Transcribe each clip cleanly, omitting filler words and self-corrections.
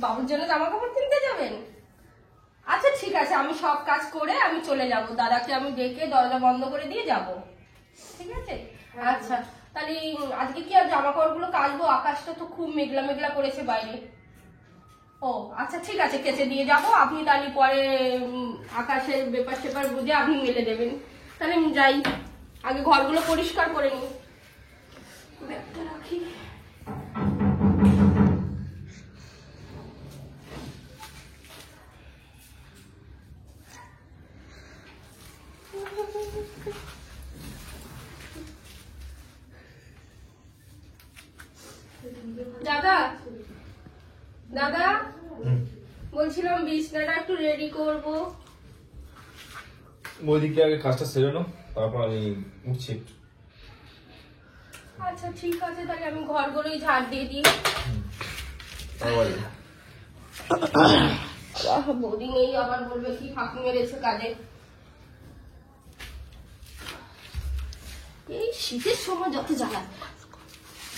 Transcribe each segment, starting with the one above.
বাবুর জন্য জামা কাপড় কিনতে যাবেন? আচ্ছা ঠিক আছে, আমি সব কাজ করে আমি চলে যাব, দাদাকে আমি ডেকে দরজা বন্ধ করে দিয়ে যাব, ঠিক আছে? আচ্ছা তাহলে আজকে কি আর জামা কাপড় গুলো কাচবো? আকাশটা তো খুব মেঘলা মেঘলা করেছে বাইরে। ও আচ্ছা ঠিক আছে, কেচে দিয়ে যাব, আপনি তাহলে পরে আকাশের ব্যাপার সেপার বুঝে আপনি মেলে দেবেন। তাহলে আমি যাই, আগে ঘরগুলো পরিষ্কার করে নিই। ব্যাগটা রাখি। দাদা দাদা বলছিলাম বিছনাটা একটু রেডি করবো। ওইদিকে আগে কাজটা সেরে নাও, তারপর আমি উঠছি একটু। আচ্ছা ঠিক আছে, তাহলে আমি ঘরগুলোই ঝাড় দিয়ে দিই। বৌদি নেই, আবার বলবে কি ফাঁকি মেরেছে কাজে। এই শীতের সময় যত জ্বালা,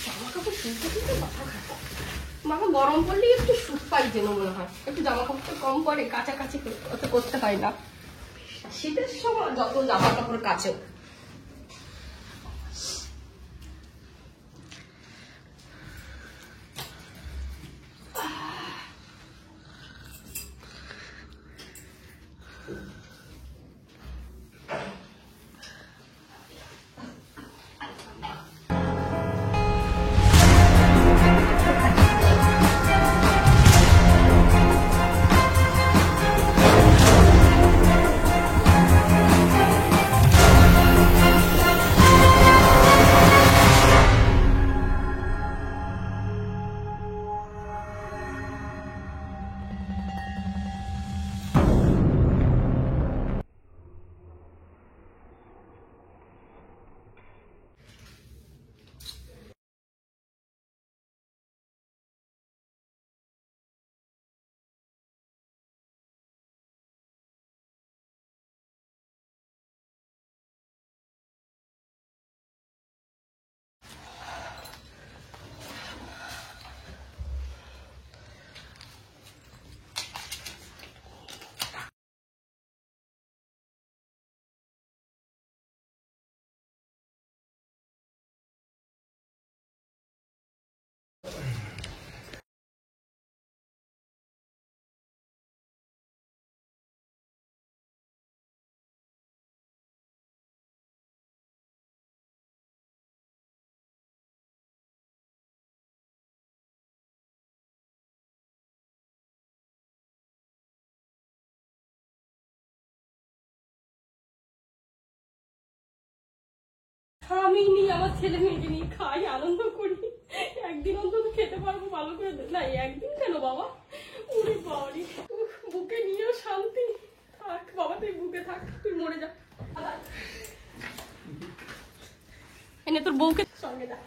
জামা কাপড় শুনতে কিন্তু মাথা খারাপ। মাথা গরম পড়লেই একটু সুখ পাই যেন মনে হয়, একটু জামা কাপড় কম পরে, কাছাকাছি অত করতে হয় না। শীতের সময় যত জামা কাপড় কাছে। আমি নিয়ে আমার ছেলে মেয়েকে নিয়ে খাই, আনন্দ করি, একদিন অন্তত খেতে পারবো ভালো করে। না একদিন কেন বাবা, উনি বাড়ি বুকে নিয়েও শান্তি। থাক বাবা, তুই বুকে থাক, তুই মরে যা। এনে তোর বউকে সঙ্গে যা।